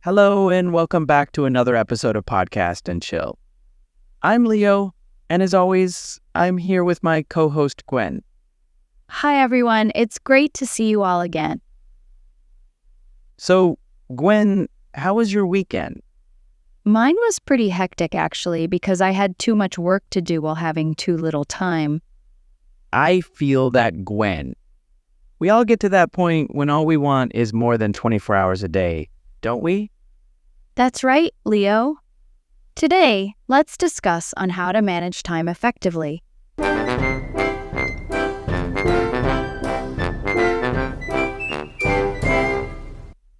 Hello and welcome back to another episode of Podcast and Chill. I'm Leo, and as always, I'm here with my co-host Gwen. Hi everyone, it's great to see you all again. So, Gwen, how was your weekend? Mine was pretty hectic actually because I had too much work to do while having too little time. I feel that, Gwen. We all get to that point when all we want is more than 24 hours a day, don't we? That's right, Leo. Today, let's discuss on how to manage time effectively.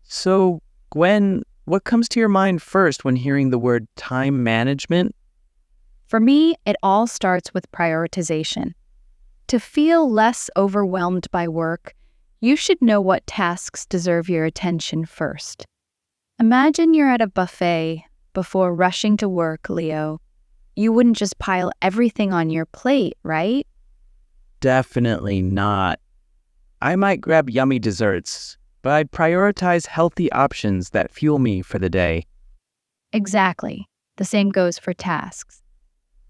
So, Gwen, what comes to your mind first when hearing the word time management? For me, it all starts with prioritization. To feel less overwhelmed by work, you should know what tasks deserve your attention first. Imagine you're at a buffet before rushing to work, Leo. You wouldn't just pile everything on your plate, right? Definitely not. I might grab yummy desserts, but I'd prioritize healthy options that fuel me for the day. Exactly. The same goes for tasks.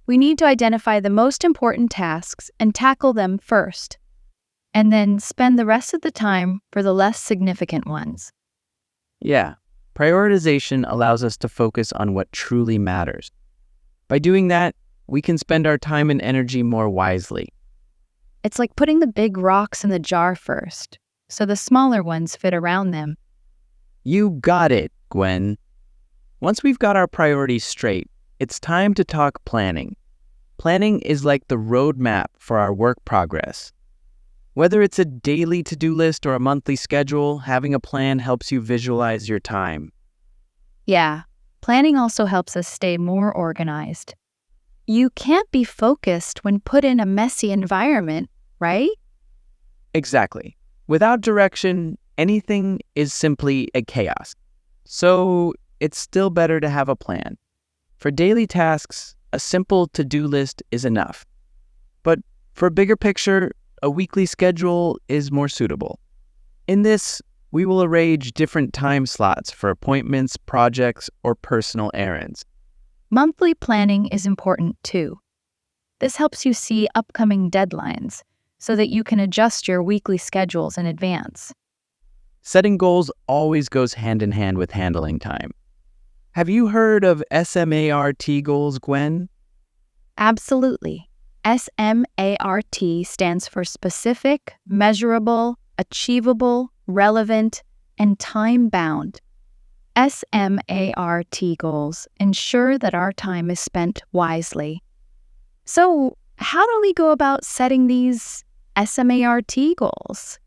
We need to identify the most important tasks and tackle them first, and then spend the rest of the time for the less significant ones. Yeah, prioritization allows us to focus on what truly matters. By doing that, we can spend our time and energy more wisely. It's like putting the big rocks in the jar first, so the smaller ones fit around them. You got it, Gwen. Once we've got our priorities straight, it's time to talk planning. Planning is like the roadmap for our work progress. Whether it's a daily to-do list or a monthly schedule, having a plan helps you visualize your time. Yeah, planning also helps us stay more organized. You can't be focused when put in a messy environment, right? Exactly. Without direction, anything is simply a chaos. So it's still better to have a plan. For daily tasks, a simple to-do list is enough. But for a bigger picture, a weekly schedule is more suitable. In this, we will arrange different time slots for appointments, projects, or personal errands. Monthly planning is important too. This helps you see upcoming deadlines so that you can adjust your weekly schedules in advance. Setting goals always goes hand in hand with handling time. Have you heard of SMART goals, Gwen? Absolutely. SMART stands for specific, measurable, achievable, relevant, and time-bound. SMART goals ensure that our time is spent wisely. So, how do we go about setting these SMART goals?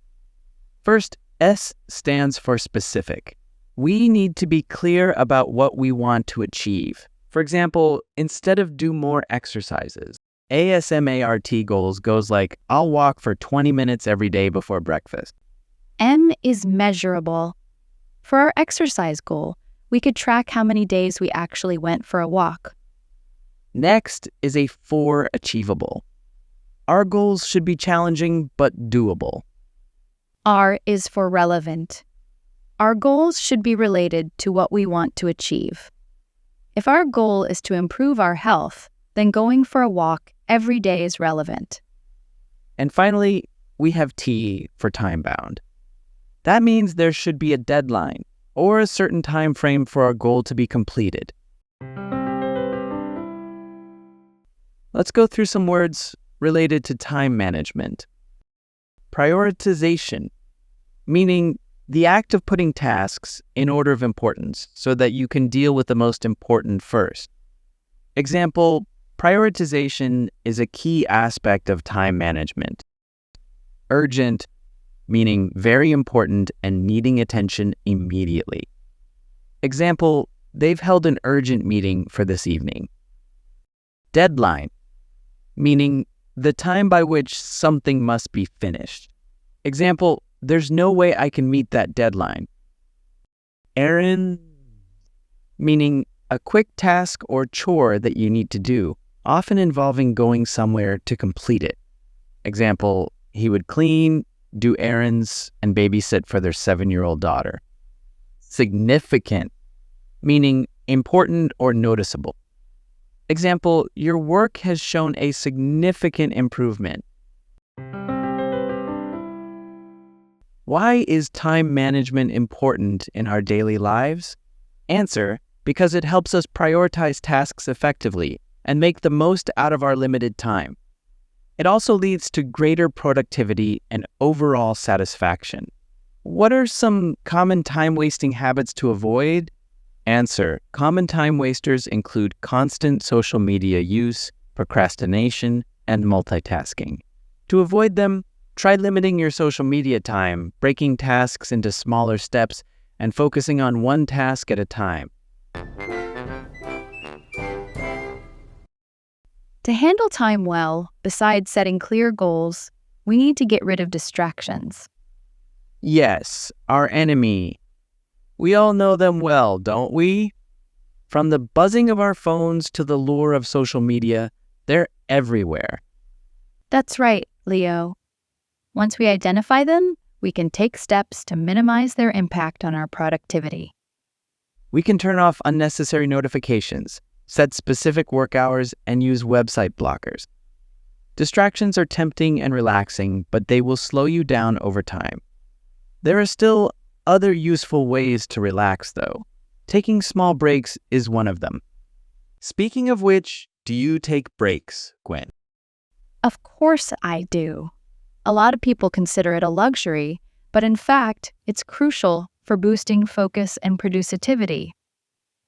First, S stands for specific. We need to be clear about what we want to achieve. For example, instead of do more exercises, ASMART goals goes like, I'll walk for 20 minutes every day before breakfast. M is measurable. For our exercise goal, we could track how many days we actually went for a walk. Next is a 4 achievable. Our goals should be challenging but doable. R is for relevant. Our goals should be related to what we want to achieve. If our goal is to improve our health, then going for a walk every day is relevant. And finally, we have T for time-bound. That means there should be a deadline or a certain time frame for our goal to be completed. Let's go through some words related to time management. Prioritization, meaning the act of putting tasks in order of importance so that you can deal with the most important first. Example, prioritization is a key aspect of time management. Urgent, meaning very important and needing attention immediately. Example, they've held an urgent meeting for this evening. Deadline, meaning the time by which something must be finished. Example, there's no way I can meet that deadline. Errand, meaning a quick task or chore that you need to do, often involving going somewhere to complete it. Example, he would clean, do errands, and babysit for their 7-year-old daughter. Significant, meaning important or noticeable. Example, your work has shown a significant improvement. Why is time management important in our daily lives? Answer, because it helps us prioritize tasks effectively and make the most out of our limited time. It also leads to greater productivity and overall satisfaction. What are some common time-wasting habits to avoid? Answer, common time wasters include constant social media use, procrastination, and multitasking. To avoid them, try limiting your social media time, breaking tasks into smaller steps, and focusing on one task at a time. To handle time well, besides setting clear goals, we need to get rid of distractions. Yes, our enemy. We all know them well, don't we? From the buzzing of our phones to the lure of social media, they're everywhere. That's right, Leo. Once we identify them, we can take steps to minimize their impact on our productivity. We can turn off unnecessary notifications, set specific work hours, and use website blockers. Distractions are tempting and relaxing, but they will slow you down over time. There are still other useful ways to relax, though. Taking small breaks is one of them. Speaking of which, do you take breaks, Gwen? Of course I do. A lot of people consider it a luxury, but in fact, it's crucial for boosting focus and productivity.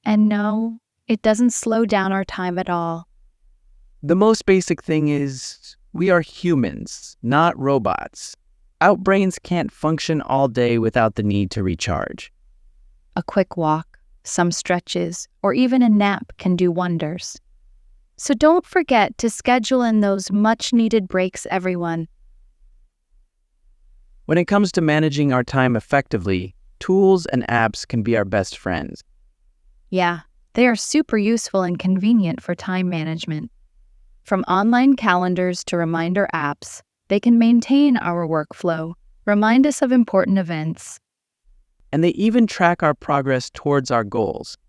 And no, it doesn't slow down our time at all. The most basic thing is we are humans, not robots. Our brains can't function all day without the need to recharge. A quick walk, some stretches, or even a nap can do wonders. So don't forget to schedule in those much-needed breaks, everyone. When it comes to managing our time effectively, tools and apps can be our best friends. Yeah, they are super useful and convenient for time management. From online calendars to reminder apps, they can maintain our workflow, remind us of important events. And they even track our progress towards our goals.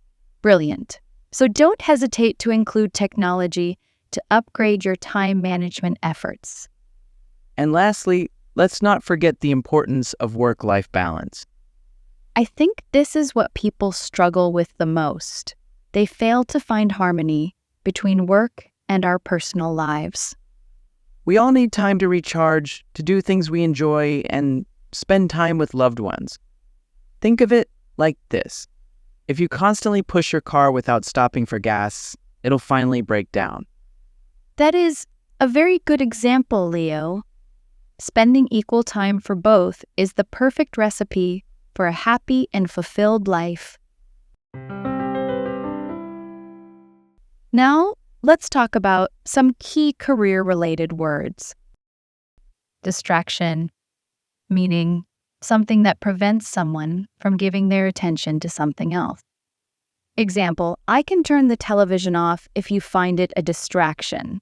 Brilliant. So don't hesitate to include technology to upgrade your time management efforts. And lastly, let's not forget the importance of work-life balance. I think this is what people struggle with the most. They fail to find harmony between work and our personal lives. We all need time to recharge, to do things we enjoy, and spend time with loved ones. Think of it like this. If you constantly push your car without stopping for gas, it'll finally break down. That is a very good example, Leo. Spending equal time for both is the perfect recipe for a happy and fulfilled life. Now, let's talk about some key career-related words. Distraction, meaning something that prevents someone from giving their attention to something else. Example, I can turn the television off if you find it a distraction.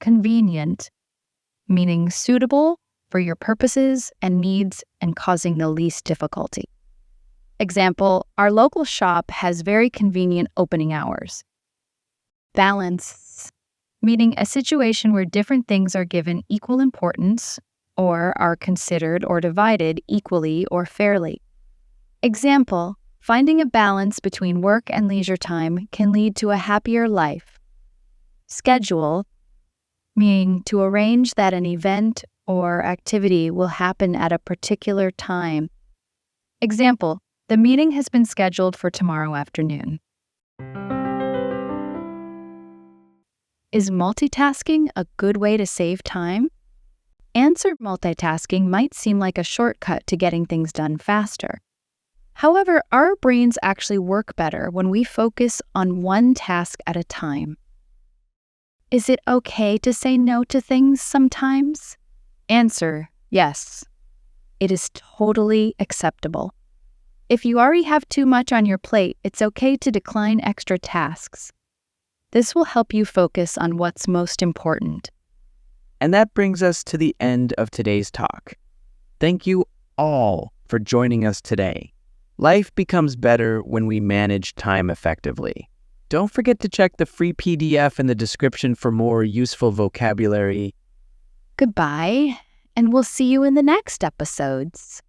Convenient, meaning suitable for your purposes and needs and causing the least difficulty. Example, our local shop has very convenient opening hours. Balance, meaning a situation where different things are given equal importance or are considered or divided equally or fairly. Example, finding a balance between work and leisure time can lead to a happier life. Schedule, meaning to arrange that an event or activity will happen at a particular time. Example, the meeting has been scheduled for tomorrow afternoon. Is multitasking a good way to save time? Answer, multitasking might seem like a shortcut to getting things done faster. However, our brains actually work better when we focus on one task at a time. Is it okay to say no to things sometimes? Answer, yes. It is totally acceptable. If you already have too much on your plate, it's okay to decline extra tasks. This will help you focus on what's most important. And that brings us to the end of today's talk. Thank you all for joining us today. Life becomes better when we manage time effectively. Don't forget to check the free PDF in the description for more useful vocabulary. Goodbye, and we'll see you in the next episodes.